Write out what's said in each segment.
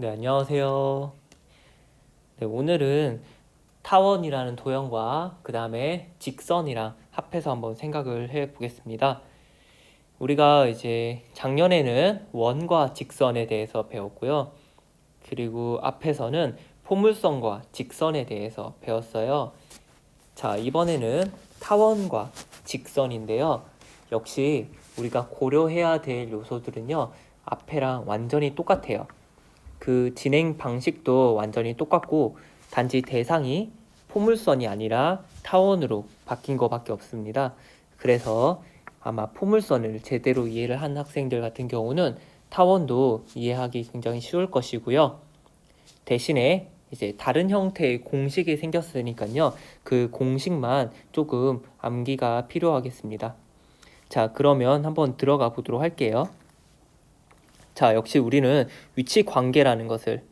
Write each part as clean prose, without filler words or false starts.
네, 안녕하세요. 네, 오늘은 타원이라는 도형과 그 다음에 직선이랑 합해서 한번 생각을 해 보겠습니다. 우리가 이제 작년에는 원과 직선에 대해서 배웠고요. 그리고 앞에서는 포물선과 직선에 대해서 배웠어요. 자, 이번에는 타원과 직선인데요. 역시 우리가 고려해야 될 요소들은요, 앞에랑 완전히 똑같아요. 그 진행 방식도 완전히 똑같고 단지 대상이 포물선이 아니라 타원으로 바뀐 것밖에 없습니다. 그래서 아마 포물선을 제대로 이해를 한 학생들 같은 경우는 타원도 이해하기 굉장히 쉬울 것이고요. 대신에 이제 다른 형태의 공식이 생겼으니까요. 그 공식만 조금 암기가 필요하겠습니다. 자, 그러면 한번 들어가 보도록 할게요. 자, 역시 우리는 위치 관계라는 것을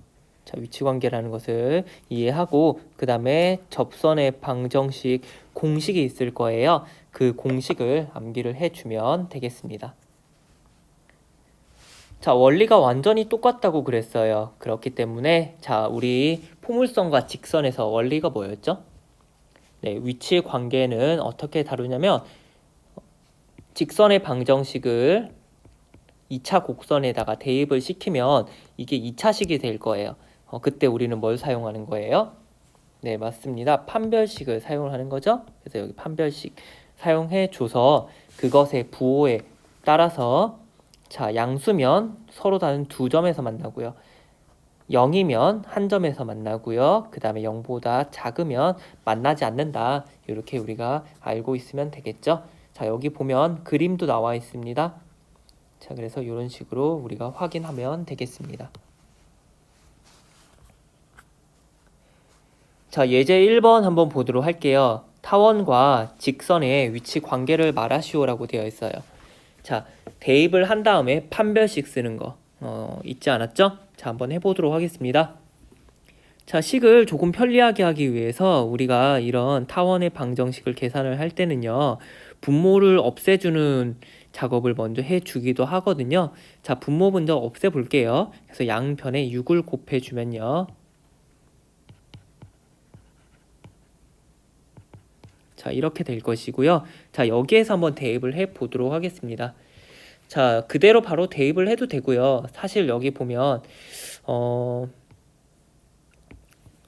이해하고 그 다음에 접선의 방정식 공식이 있을 거예요. 그 공식을 암기를 해주면 되겠습니다. 자, 원리가 완전히 똑같다고 그랬어요. 그렇기 때문에 자, 우리 포물선과 직선에서 원리가 뭐였죠? 네, 위치 관계는 어떻게 다루냐면 직선의 방정식을 2차 곡선에다가 대입을 시키면 이게 2차식이 될 거예요. 그때 우리는 뭘 사용하는 거예요? 네, 맞습니다. 판별식을 사용하는 거죠. 그래서 여기 판별식 사용해 줘서 그것의 부호에 따라서 자, 양수면 서로 다른 두 점에서 만나고요. 0이면 한 점에서 만나고요. 그 다음에 0보다 작으면 만나지 않는다. 이렇게 우리가 알고 있으면 되겠죠. 자, 여기 보면 그림도 나와 있습니다. 자, 그래서 이런 식으로 우리가 확인하면 되겠습니다. 자, 예제 1번 한번 보도록 할게요. 타원과 직선의 위치 관계를 말하시오라고 되어 있어요. 자, 대입을 한 다음에 판별식 쓰는 거 잊지 않았죠? 자, 한번 해보도록 하겠습니다. 자, 식을 조금 편리하게 하기 위해서 우리가 이런 타원의 방정식을 계산을 할 때는요, 분모를 없애주는 작업을 먼저 해주기도 하거든요. 자, 분모 먼저 없애볼게요. 그래서 양변에 6을 곱해주면요. 자, 이렇게 될 것이고요. 자, 여기에서 한번 대입을 해보도록 하겠습니다. 자, 그대로 바로 대입을 해도 되고요. 사실 여기 보면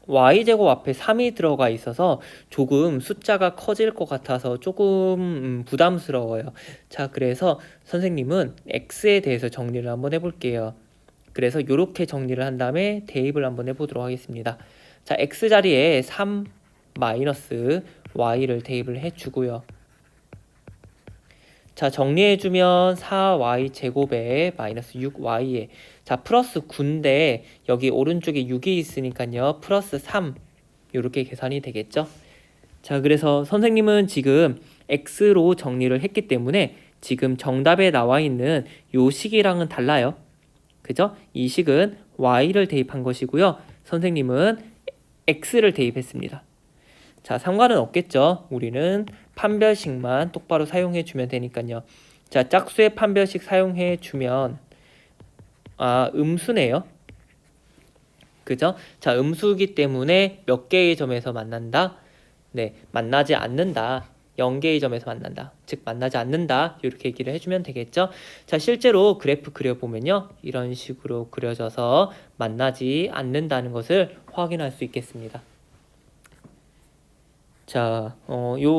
y제곱 앞에 3이 들어가 있어서 조금 숫자가 커질 것 같아서 조금 부담스러워요. 자, 그래서 선생님은 x에 대해서 정리를 한번 해볼게요. 그래서 이렇게 정리를 한 다음에 대입을 한번 해보도록 하겠습니다. 자, x 자리에 3 마이너스 y를 대입을 해주고요. 자, 정리해주면 4y 제곱에 마이너스 6y에 자, 플러스 9인데 여기 오른쪽에 6이 있으니까요. 플러스 3 이렇게 계산이 되겠죠. 자, 그래서 선생님은 지금 x로 정리를 했기 때문에 지금 정답에 나와 있는 요 식이랑은 달라요. 그죠? 이 식은 y를 대입한 것이고요. 선생님은 x를 대입했습니다. 자, 상관은 없겠죠. 우리는 판별식만 똑바로 사용해 주면 되니까요. 자, 짝수의 판별식 사용해 주면 음수네요. 그죠? 자, 음수이기 때문에 몇 개의 점에서 만난다? 네, 만나지 않는다. 0개의 점에서 만난다. 즉 만나지 않는다. 이렇게 얘기를 해주면 되겠죠. 자, 실제로 그래프 그려보면요. 이런 식으로 그려져서 만나지 않는다는 것을 확인할 수 있겠습니다. 자,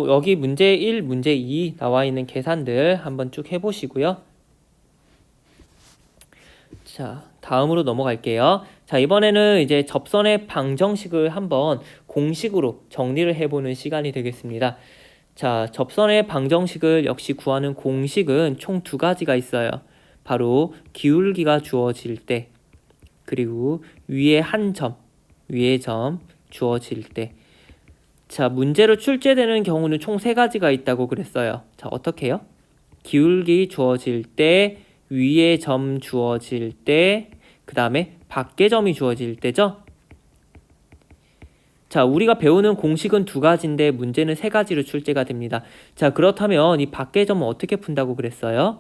여기 문제 1, 문제 2 나와 있는 계산들 한번 쭉 해보시고요. 자, 다음으로 넘어갈게요. 자, 이번에는 이제 접선의 방정식을 한번 공식으로 정리를 해보는 시간이 되겠습니다. 자, 접선의 방정식을 역시 구하는 공식은 총 두 가지가 있어요. 바로 기울기가 주어질 때, 그리고 위에 점 주어질 때. 자, 문제로 출제되는 경우는 총 세 가지가 있다고 그랬어요. 자, 어떻게 해요? 기울기 주어질 때, 위에 점 주어질 때, 그 다음에 밖에 점이 주어질 때죠. 자, 우리가 배우는 공식은 두 가지인데 문제는 세 가지로 출제가 됩니다. 자, 그렇다면 이 밖에 점은 어떻게 푼다고 그랬어요?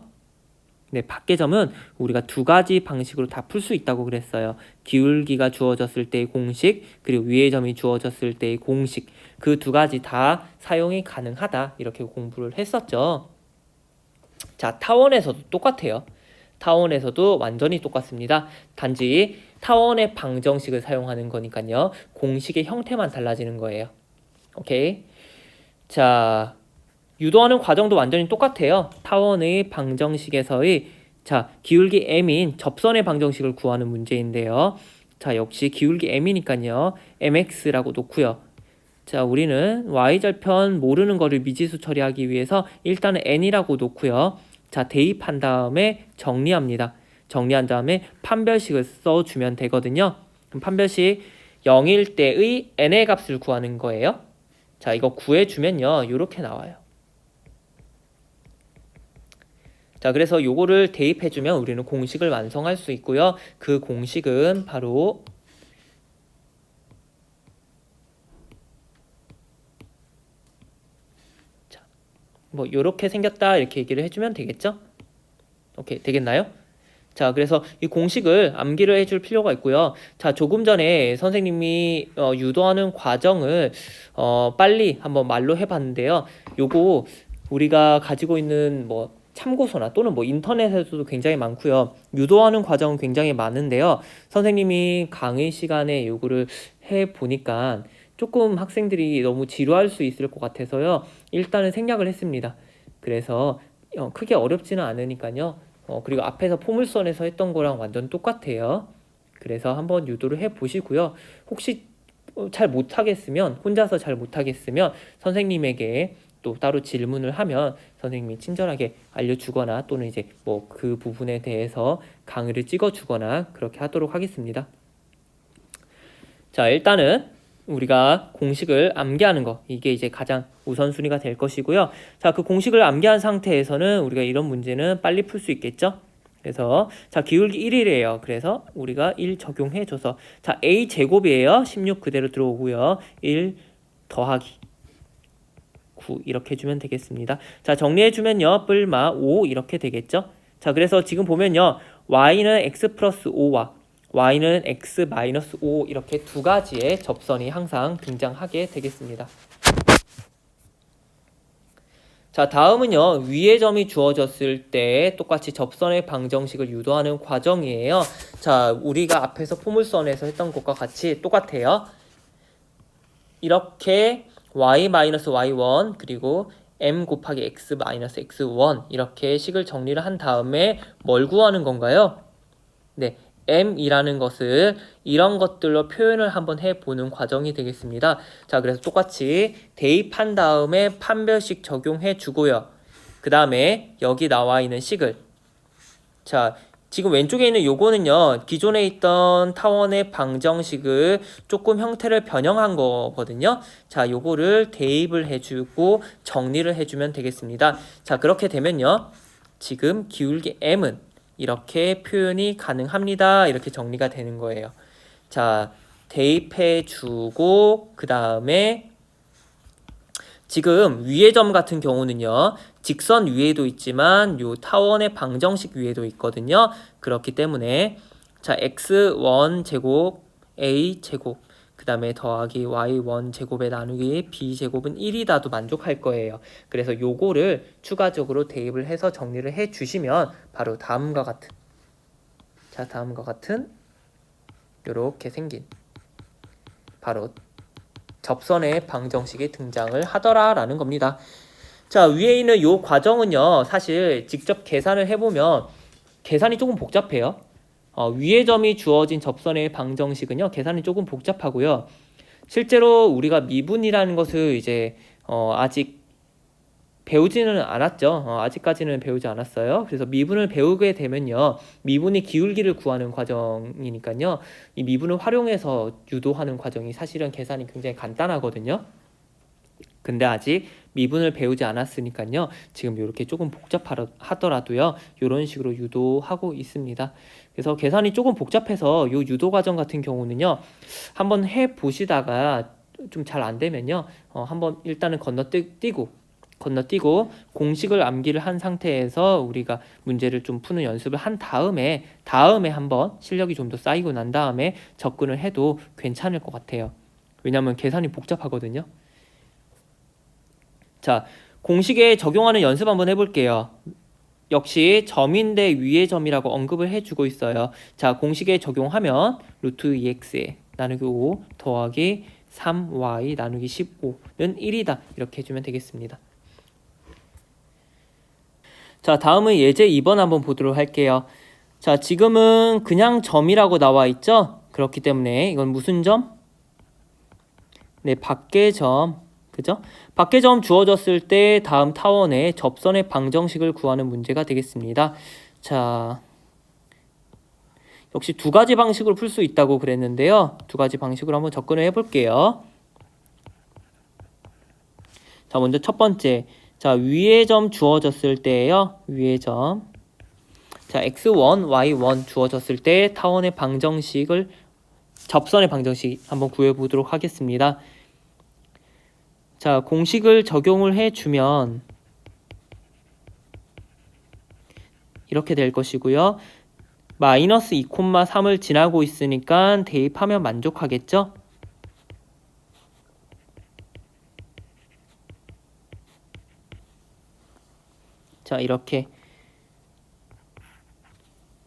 네, 밖의 점은 우리가 두 가지 방식으로 다 풀 수 있다고 그랬어요. 기울기가 주어졌을 때의 공식, 그리고 위의 점이 주어졌을 때의 공식, 그 두 가지 다 사용이 가능하다, 이렇게 공부를 했었죠. 자, 타원에서도 똑같아요. 타원에서도 완전히 똑같습니다. 단지 타원의 방정식을 사용하는 거니까요. 공식의 형태만 달라지는 거예요. 오케이. 자, 유도하는 과정도 완전히 똑같아요. 타원의 방정식에서의 기울기 m인 접선의 방정식을 구하는 문제인데요. 자, 역시 기울기 m이니까요. mx라고 놓고요. 자, 우리는 y절편 모르는 거를 미지수 처리하기 위해서 일단은 n이라고 놓고요. 자, 대입한 다음에 정리합니다. 정리한 다음에 판별식을 써주면 되거든요. 그럼 판별식 0일 때의 n의 값을 구하는 거예요. 자, 이거 구해주면요. 이렇게 나와요. 자, 그래서 요거를 대입해주면 우리는 공식을 완성할 수 있고요. 그 공식은 바로 뭐 요렇게 생겼다 이렇게 얘기를 해주면 되겠죠? 오케이, 되겠나요? 자, 그래서 이 공식을 암기를 해줄 필요가 있고요. 자, 조금 전에 선생님이 유도하는 과정을 빨리 한번 말로 해봤는데요. 요거 우리가 가지고 있는 뭐 참고서나 또는 뭐 인터넷에서도 굉장히 많고요. 유도하는 과정은 굉장히 많은데요. 선생님이 강의 시간에 요거를 해보니까 조금 학생들이 너무 지루할 수 있을 것 같아서요. 일단은 생략을 했습니다. 그래서 크게 어렵지는 않으니까요. 그리고 앞에서 포물선에서 했던 거랑 완전 똑같아요. 그래서 한번 유도를 해보시고요. 혹시 잘 못하겠으면, 혼자서 잘 못하겠으면 선생님에게 또 따로 질문을 하면 선생님이 친절하게 알려주거나 또는 이제 뭐 그 부분에 대해서 강의를 찍어주거나 그렇게 하도록 하겠습니다. 자, 일단은 우리가 공식을 암기하는 거, 이게 이제 가장 우선순위가 될 것이고요. 자, 그 공식을 암기한 상태에서는 우리가 이런 문제는 빨리 풀 수 있겠죠? 그래서 자, 기울기 1이래요. 그래서 우리가 1 적용해줘서 자, a 제곱이에요. 16 그대로 들어오고요. 1 더하기 9 이렇게 해주면 되겠습니다. 자, 정리해주면요. 뿔마 5 이렇게 되겠죠? 자, 그래서 지금 보면요. y는 x 플러스 5와 y는 x 마이너스 5 이렇게 두 가지의 접선이 항상 등장하게 되겠습니다. 자, 다음은요. 위의 점이 주어졌을 때 똑같이 접선의 방정식을 유도하는 과정이에요. 자, 우리가 앞에서 포물선에서 했던 것과 같이 똑같아요. 이렇게 y-y1 그리고 m 곱하기 x-x1 이렇게 식을 정리를 한 다음에 뭘 구하는 건가요? 네, m이라는 것을 이런 것들로 표현을 한번 해보는 과정이 되겠습니다. 자, 그래서 똑같이 대입한 다음에 판별식 적용해 주고요. 그 다음에 여기 나와 있는 식을 자, 지금 왼쪽에 있는 요거는요, 기존에 있던 타원의 방정식을 조금 형태를 변형한 거거든요. 자, 요거를 대입을 해주고 정리를 해주면 되겠습니다. 자, 그렇게 되면요, 지금 기울기 m은 이렇게 표현이 가능합니다. 이렇게 정리가 되는 거예요. 자, 대입해주고 그 다음에 지금 위의 점 같은 경우는요. 직선 위에도 있지만 요 타원의 방정식 위에도 있거든요. 그렇기 때문에 자, x1 제곱 a 제곱 그 다음에 더하기 y1 제곱에 나누기 b 제곱은 1이다도 만족할 거예요. 그래서 요거를 추가적으로 대입을 해서 정리를 해 주시면 바로 다음과 같은 요렇게 생긴 바로 접선의 방정식이 등장을 하더라라는 겁니다. 자, 위에 있는 요 과정은요, 사실 직접 계산을 해보면 계산이 조금 복잡해요. 위의 점이 주어진 접선의 방정식은요, 계산이 조금 복잡하고요. 실제로 우리가 미분이라는 것을 이제 아직 배우지는 않았죠. 아직까지는 배우지 않았어요. 그래서 미분을 배우게 되면요, 미분의 기울기를 구하는 과정이니까요, 이 미분을 활용해서 유도하는 과정이 사실은 계산이 굉장히 간단하거든요. 근데 아직 미분을 배우지 않았으니까요, 지금 이렇게 조금 복잡하더라도요, 이런 식으로 유도하고 있습니다. 그래서 계산이 조금 복잡해서 이 유도 과정 같은 경우는요, 한번 해 보시다가 좀 잘 안 되면요, 한번 일단은 건너뛰고 건너뛰고 공식을 암기를 한 상태에서 우리가 문제를 좀 푸는 연습을 한 다음에 한번 실력이 좀 더 쌓이고 난 다음에 접근을 해도 괜찮을 것 같아요. 왜냐하면 계산이 복잡하거든요. 자, 공식에 적용하는 연습 한번 해볼게요. 역시 점인데 위의 점이라고 언급을 해주고 있어요. 자, 공식에 적용하면 루트 2x에 나누기 5 더하기 3y 나누기 15는 1이다. 이렇게 해주면 되겠습니다. 자, 다음은 예제 2번 한번 보도록 할게요. 자, 지금은 그냥 점이라고 나와 있죠? 그렇기 때문에 이건 무슨 점? 네, 밖의 점. 그죠? 밖의 점 주어졌을 때 다음 타원의 접선의 방정식을 구하는 문제가 되겠습니다. 자, 역시 두 가지 방식으로 풀 수 있다고 그랬는데요. 두 가지 방식으로 한번 접근을 해볼게요. 자, 먼저 첫 번째. 자, 위의 점 주어졌을 때예요. 위의 점. 자, x1, y1 주어졌을 때 타원의 방정식을 접선의 방정식 한번 구해보도록 하겠습니다. 자, 공식을 적용을 해주면 이렇게 될 것이고요. 마이너스 2,3을 지나고 있으니까 대입하면 만족하겠죠? 자, 이렇게.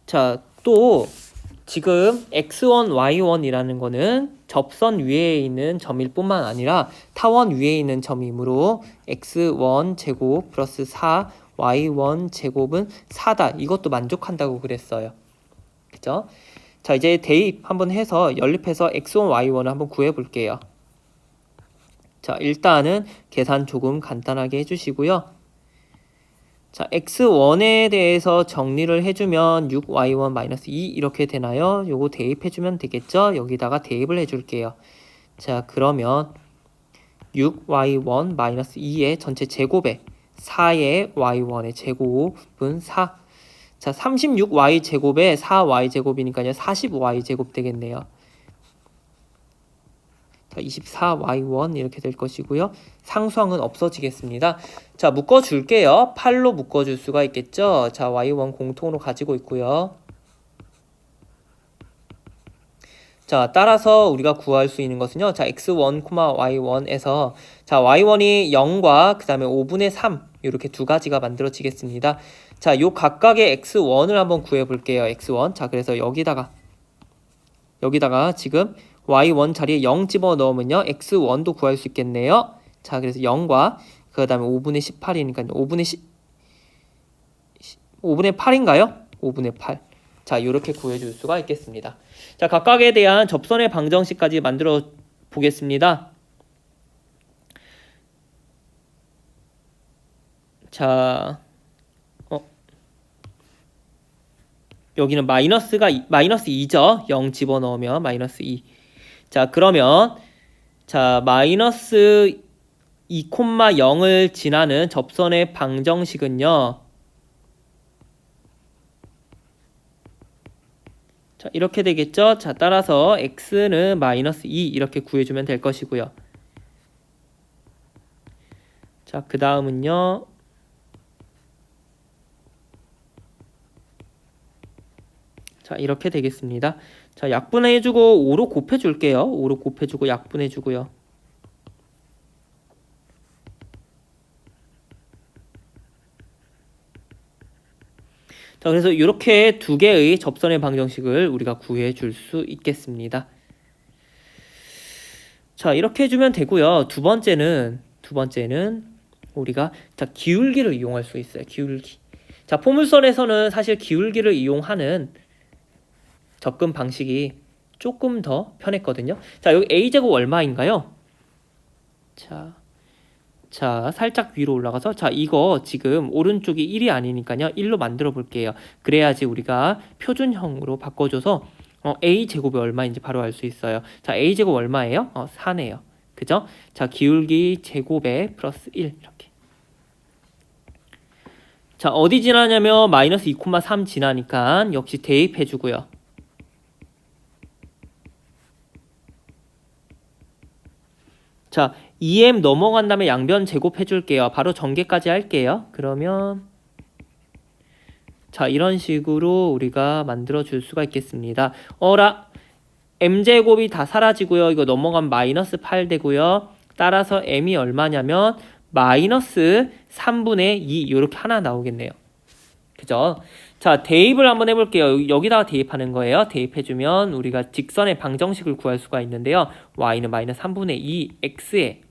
자, 또 지금 x1, y1이라는 거는 접선 위에 있는 점일 뿐만 아니라 타원 위에 있는 점이므로 x1 제곱 플러스 4 y1 제곱은 4다. 이것도 만족한다고 그랬어요. 그죠? 자, 이제 대입 한번 해서 연립해서 x1, y1을 한번 구해 볼게요. 자, 일단은 계산 조금 간단하게 해주시고요. 자, x1에 대해서 정리를 해주면 6y1-2 이렇게 되나요? 요거 대입해주면 되겠죠? 여기다가 대입을 해줄게요. 자, 그러면 6y1-2의 전체 제곱에 4의 y1의 제곱은 4. 자, 36y 제곱에 4y 제곱이니까요. 40y 제곱 되겠네요. 자, 24y1 이렇게 될 것이고요. 상수항은 없어지겠습니다. 자, 묶어줄게요. 8로 묶어줄 수가 있겠죠. 자, y1 공통으로 가지고 있고요. 자, 따라서 우리가 구할 수 있는 것은요. 자, x1, y1에서 자, y1이 0과 그 다음에 5분의 3 이렇게 두 가지가 만들어지겠습니다. 자, 요 각각의 x1을 한번 구해 볼게요. x1. 자, 그래서 여기다가 지금 y1 자리에 0 집어넣으면요. x1도 구할 수 있겠네요. 자, 그래서 0과 그 다음에 5분의 18이니까 5분의 8인가요? 5분의 8. 자, 이렇게 구해줄 수가 있겠습니다. 자, 각각에 대한 접선의 방정식까지 만들어 보겠습니다. 자, 여기는 마이너스 2죠. 0 집어넣으면 마이너스 2. 자, 그러면 자, 마이너스 2,0을 지나는 접선의 방정식은요. 자, 이렇게 되겠죠? 자, 따라서 x는 마이너스 2 이렇게 구해주면 될 것이고요. 자, 그 다음은요. 자, 이렇게 되겠습니다. 자, 약분해주고 5로 곱해줄게요. 5로 곱해주고 약분해주고요. 자, 그래서 이렇게 두 개의 접선의 방정식을 우리가 구해줄 수 있겠습니다. 자, 이렇게 해주면 되고요. 두 번째는 우리가 자, 기울기를 이용할 수 있어요. 기울기. 자, 포물선에서는 사실 기울기를 이용하는 접근 방식이 조금 더 편했거든요. 자, 여기 a제곱 얼마인가요? 자, 살짝 위로 올라가서 자, 이거 지금 오른쪽이 1이 아니니까요. 1로 만들어 볼게요. 그래야지 우리가 표준형으로 바꿔줘서 a제곱이 얼마인지 바로 알 수 있어요. 자, a제곱 얼마예요? 4네요. 그죠? 자, 기울기 제곱에 플러스 1 이렇게. 자, 어디 지나냐면 마이너스 2,3 지나니까 역시 대입해주고요. 자, 2m 넘어간 다음에 양변 제곱해 줄게요. 바로 전개까지 할게요. 그러면 자, 이런 식으로 우리가 만들어 줄 수가 있겠습니다. 어라, m제곱이 다 사라지고요. 이거 넘어가면 마이너스 8 되고요. 따라서 m이 얼마냐면 마이너스 3분의 2 이렇게 하나 나오겠네요. 그죠? 자, 대입을 한번 해볼게요. 여기다가 대입하는 거예요. 대입해주면 우리가 직선의 방정식을 구할 수가 있는데요. y는 마이너스 3분의 2 x에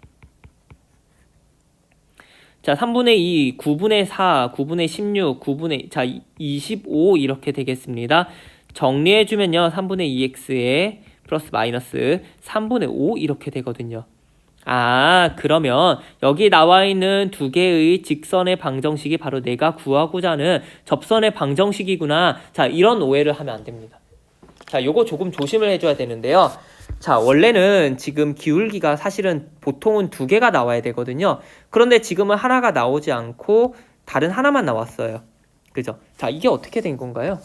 자, 3분의 2, 9분의 4, 9분의 16, 9분의 자 25 이렇게 되겠습니다. 정리해주면요. 3분의 2x에 플러스 마이너스 3분의 5 이렇게 되거든요. 아, 그러면 여기 나와 있는 두 개의 직선의 방정식이 바로 내가 구하고자 하는 접선의 방정식이구나. 자, 이런 오해를 하면 안 됩니다. 자, 요거 조금 조심을 해줘야 되는데요. 자, 원래는 지금 기울기가 사실은 보통은 두 개가 나와야 되거든요. 그런데 지금은 하나가 나오지 않고 다른 하나만 나왔어요. 그죠? 자, 이게 어떻게 된 건가요?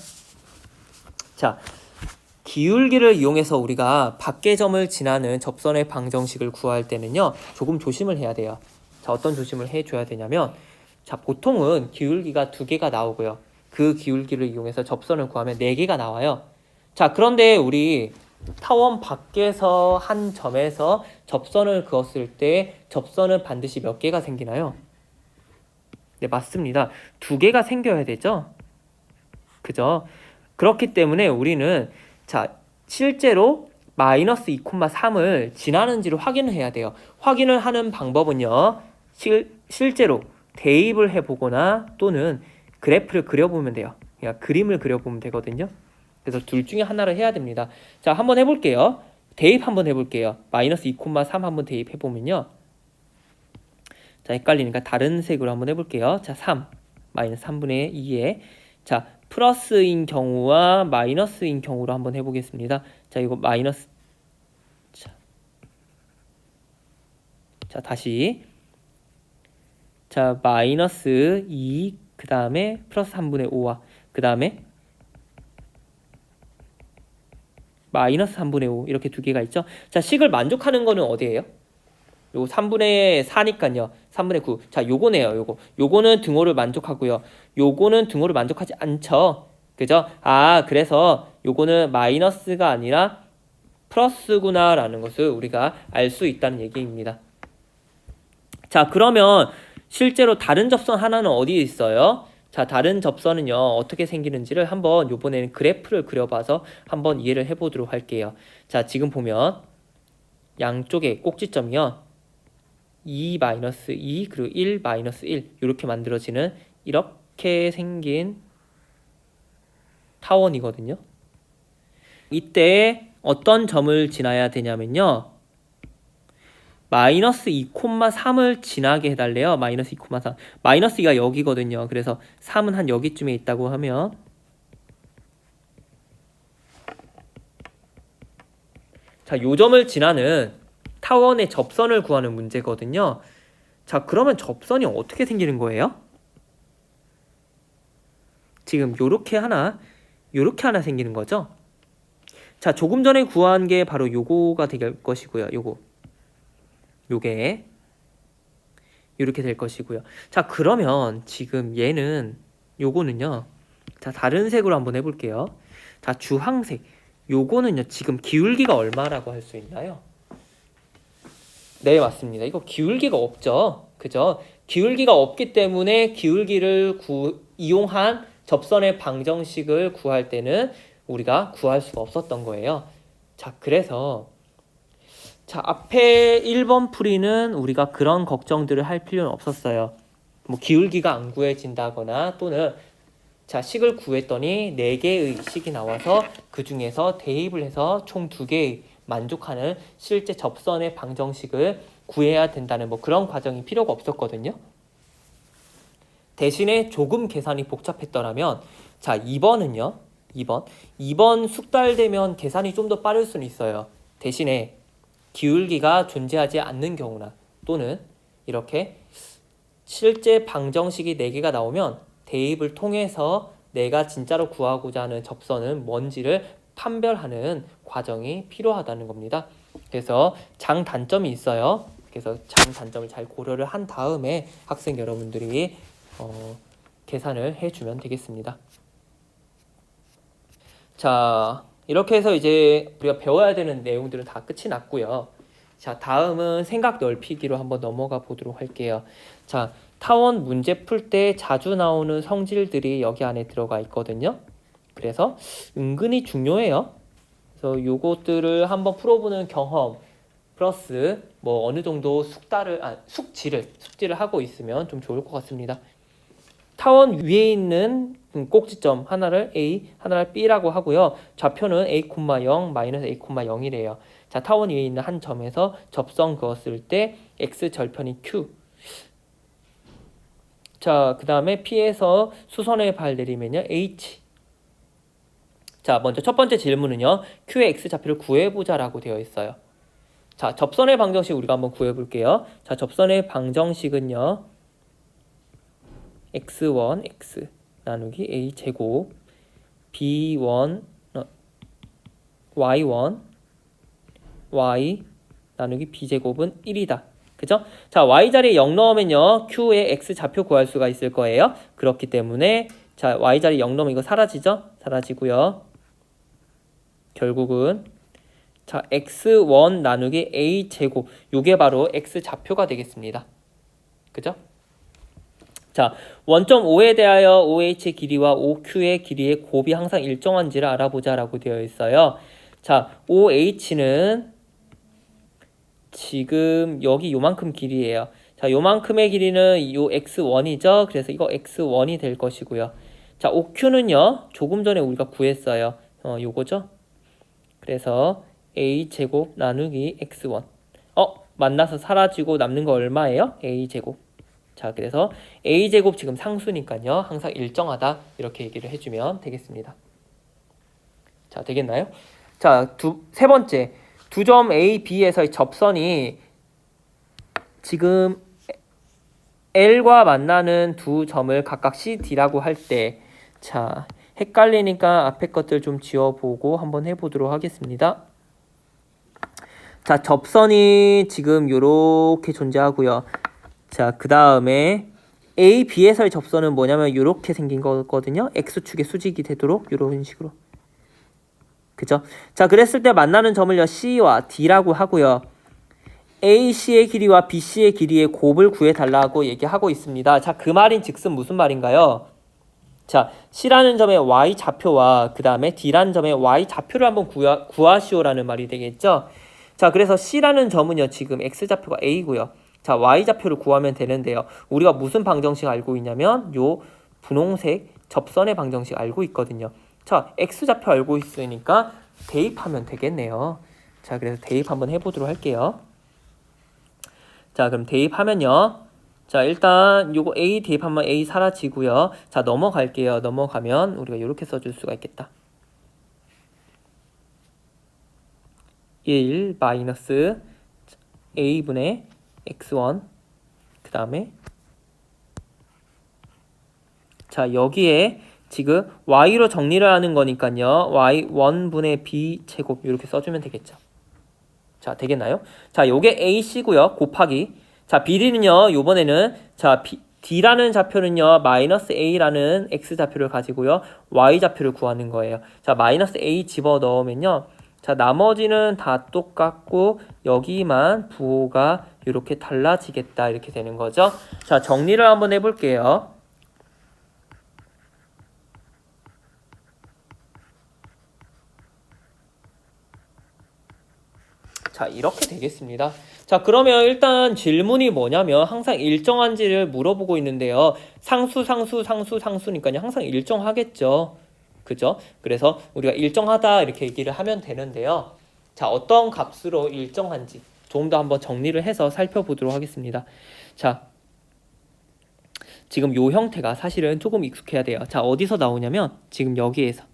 자, 기울기를 이용해서 우리가 밖의 점을 지나는 접선의 방정식을 구할 때는요. 조금 조심을 해야 돼요. 자, 어떤 조심을 해줘야 되냐면 자, 보통은 기울기가 두 개가 나오고요. 그 기울기를 이용해서 접선을 구하면 네 개가 나와요. 자, 그런데 우리 타원 밖에서 한 점에서 접선을 그었을 때 접선은 반드시 몇 개가 생기나요? 네, 맞습니다. 두 개가 생겨야 되죠? 그죠? 그렇기 때문에 우리는 자, 실제로 마이너스 2,3을 지나는지를 확인을 해야 돼요. 확인을 하는 방법은요. 실제로 대입을 해보거나 또는 그래프를 그려보면 돼요. 그냥 그림을 그려보면 되거든요. 그래서 둘 중에 하나를 해야 됩니다. 자, 한번 해볼게요. 대입 한번 해볼게요. 마이너스 2,3 한번 대입해보면요. 자, 헷갈리니까 다른 색으로 한번 해볼게요. 자, 3 마이너스 3분의 2에 자, 플러스인 경우와 마이너스인 경우로 한번 해보겠습니다. 자, 이거 마이너스 자, 다시 자, 마이너스 2 그 다음에 플러스 3분의 5와 그 다음에 마이너스 3분의 5 이렇게 두 개가 있죠. 자, 식을 만족하는 거는 어디예요? 요거 3분의 4니까요. 3분의 9. 자, 요거네요. 요거는 등호를 만족하고요. 요거는 등호를 만족하지 않죠. 그죠? 아, 그래서 요거는 마이너스가 아니라 플러스구나 라는 것을 우리가 알 수 있다는 얘기입니다. 자, 그러면 실제로 다른 접선 하나는 어디에 있어요? 자, 다른 접선은요. 어떻게 생기는지를 한번 요번에는 그래프를 그려봐서 한번 이해를 해보도록 할게요. 자, 지금 보면 양쪽에 꼭지점이요. 2-2 그리고 1-1 이렇게 만들어지는 이렇게 생긴 타원이거든요. 이때 어떤 점을 지나야 되냐면요. 마이너스 2,3을 지나게 해달래요. 마이너스 2,3. 마이너스 2가 여기거든요. 그래서 3은 한 여기쯤에 있다고 하면 자, 요 점을 지나는 타원의 접선을 구하는 문제거든요. 자, 그러면 접선이 어떻게 생기는 거예요? 지금 요렇게 하나 생기는 거죠? 자, 조금 전에 구한 게 바로 요거가 될 것이고요. 요게 이렇게 될 것이고요. 자, 그러면 지금 얘는 요거는요. 자, 다른 색으로 한번 해볼게요. 자, 주황색. 요거는요. 지금 기울기가 얼마라고 할 수 있나요? 네, 맞습니다. 이거 기울기가 없죠. 그죠? 기울기가 없기 때문에 기울기를 이용한 접선의 방정식을 구할 때는 우리가 구할 수가 없었던 거예요. 자, 그래서 자, 앞에 1번 풀이는 우리가 그런 걱정들을 할 필요는 없었어요. 뭐 기울기가 안 구해진다거나 또는 자, 식을 구했더니 4개의 식이 나와서 그 중에서 대입을 해서 총 2개의 만족하는 실제 접선의 방정식을 구해야 된다는 뭐 그런 과정이 필요가 없었거든요. 대신에 조금 계산이 복잡했더라면 자, 2번은요. 2번 숙달되면 계산이 좀 더 빠를 수는 있어요. 대신에 기울기가 존재하지 않는 경우나 또는 이렇게 실제 방정식이 4개가 나오면 대입을 통해서 내가 진짜로 구하고자 하는 접선은 뭔지를 판별하는 과정이 필요하다는 겁니다. 그래서 장단점이 있어요. 그래서 장단점을 잘 고려를 한 다음에 학생 여러분들이 계산을 해주면 되겠습니다. 자, 이렇게 해서 이제 우리가 배워야 되는 내용들은 다 끝이 났고요. 자, 다음은 생각 넓히기로 한번 넘어가 보도록 할게요. 자, 타원 문제 풀 때 자주 나오는 성질들이 여기 안에 들어가 있거든요. 그래서 은근히 중요해요. 그래서 요것들을 한번 풀어보는 경험 플러스 뭐 어느 정도 숙지를 하고 있으면 좀 좋을 것 같습니다. 타원 위에 있는 꼭지점 하나를 A, 하나를 B라고 하고요. 좌표는 A,0, 마이너스 A,0이래요. 자, 타원 위에 있는 한 점에서 접선 그었을 때 X 절편이 Q. 자, 그 다음에 P에서 수선의 발 내리면요. H. 자, 먼저 첫 번째 질문은요. Q의 X 좌표를 구해보자라고 되어 있어요. 자, 접선의 방정식 우리가 한번 구해볼게요. 자, 접선의 방정식은요. x1, x 나누기 a 제곱 b1, y1, y 나누기 b 제곱은 1이다. 그죠? 자, y 자리에 0 넣으면요. q의 x 좌표 구할 수가 있을 거예요. 그렇기 때문에 자, y 자리에 0 넣으면 이거 사라지죠? 사라지고요. 결국은 자, x1 나누기 a 제곱 요게 바로 x 좌표가 되겠습니다. 그죠? 자, 원점 O에 대하여 OH의 길이와 OQ의 길이의 곱이 항상 일정한지를 알아보자라고 되어 있어요. 자, OH는 지금 여기 요만큼 길이에요. 자, 요만큼의 길이는 요 X1이죠. 그래서 이거 X1이 될 것이고요. 자, OQ는요. 조금 전에 우리가 구했어요. 요거죠. 그래서 A제곱 나누기 X1. 만나서 사라지고 남는 거 얼마예요? A제곱. 자, 그래서 A제곱 지금 상수니까요. 항상 일정하다. 이렇게 얘기를 해주면 되겠습니다. 자, 되겠나요? 자, 세 번째. 두 점 A, B에서의 접선이 지금 L과 만나는 두 점을 각각 C, D라고 할 때, 자, 헷갈리니까 앞에 것들 좀 지워보고 한번 해보도록 하겠습니다. 자, 접선이 지금 요렇게 존재하고요. 자, 그 다음에 A, B에서의 접선은 뭐냐면 이렇게 생긴 거거든요. X축의 수직이 되도록 이런 식으로. 그죠? 자, 그랬을 때 만나는 점을요. C와 D라고 하고요. AC의 길이와 BC의 길이의 곱을 구해달라고 얘기하고 있습니다. 자, 그 말인 즉슨 무슨 말인가요? 자, C라는 점의 Y 좌표와 그 다음에 D라는 점의 Y 좌표를 한번 구하시오라는 말이 되겠죠? 자, 그래서 C라는 점은요. 지금 X 좌표가 A고요. 자, y 좌표를 구하면 되는데요. 우리가 무슨 방정식 알고 있냐면 요 분홍색 접선의 방정식 알고 있거든요. 자, x 좌표 알고 있으니까 대입하면 되겠네요. 자, 그래서 대입 한번 해보도록 할게요. 자, 그럼 대입하면요. 자, 일단 요거 a 대입하면 a 사라지고요. 자, 넘어갈게요. 넘어가면 우리가 이렇게 써줄 수가 있겠다. 1 마이너스 a분의 x1 그 다음에 자, 여기에 지금 y로 정리를 하는 거니까요. y1분의 b 제곱 이렇게 써주면 되겠죠. 자, 되겠나요? 자, 요게 ac고요. 곱하기 자, b는요. 요번에는 자, d라는 좌표는요. 마이너스 a라는 x 좌표를 가지고요. y 좌표를 구하는 거예요. 자, 마이너스 a 집어넣으면요. 자, 나머지는 다 똑같고 여기만 부호가 이렇게 달라지겠다 이렇게 되는 거죠. 자, 정리를 한번 해볼게요. 자, 이렇게 되겠습니다. 자, 그러면 일단 질문이 뭐냐면 항상 일정한지를 물어보고 있는데요. 상수니까요. 항상 일정하겠죠. 그죠? 그래서 우리가 일정하다 이렇게 얘기를 하면 되는데요. 자, 어떤 값으로 일정한지 조금 더 한번 정리를 해서 살펴보도록 하겠습니다. 자, 지금 요 형태가 사실은 조금 익숙해야 돼요. 자, 어디서 나오냐면 지금 여기에서.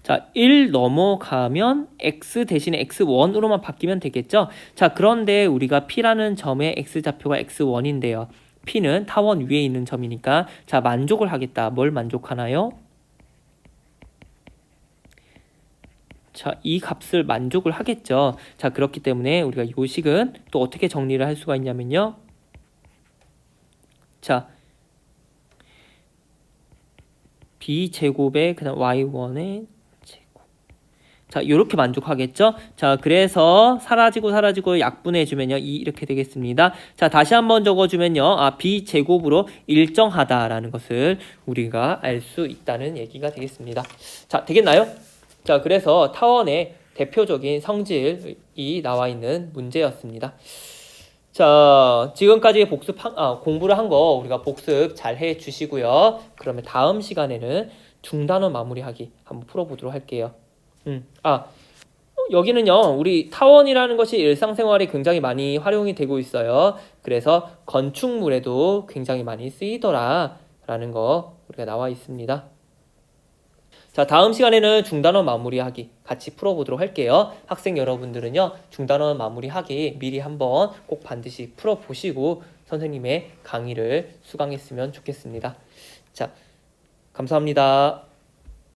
자, 1 넘어가면 x 대신에 x1으로만 바뀌면 되겠죠? 자, 그런데 우리가 P라는 점의 x좌표가 x1인데요. P는 타원 위에 있는 점이니까 자, 만족을 하겠다. 뭘 만족하나요? 자, 이 값을 만족을 하겠죠. 자, 그렇기 때문에 우리가 이 식은 또 어떻게 정리를 할 수가 있냐면요. 자, b제곱에 그다음 y1의 제곱. 자, 이렇게 만족하겠죠? 자, 그래서 사라지고 약분해주면요. 이렇게 되겠습니다. 자, 다시 한번 적어주면요. b제곱으로 일정하다라는 것을 우리가 알 수 있다는 얘기가 되겠습니다. 자, 되겠나요? 자, 그래서 타원의 대표적인 성질이 나와 있는 문제였습니다. 자, 지금까지 공부를 한 거 우리가 복습 잘 해 주시고요. 그러면 다음 시간에는 중단원 마무리하기 한번 풀어보도록 할게요. 여기는요, 우리 타원이라는 것이 일상생활에 굉장히 많이 활용이 되고 있어요. 그래서 건축물에도 굉장히 많이 쓰이더라라는 거 우리가 나와 있습니다. 자, 다음 시간에는 중단원 마무리하기 같이 풀어보도록 할게요. 학생 여러분들은요, 중단원 마무리하기 미리 한번 꼭 반드시 풀어보시고 선생님의 강의를 수강했으면 좋겠습니다. 자, 감사합니다.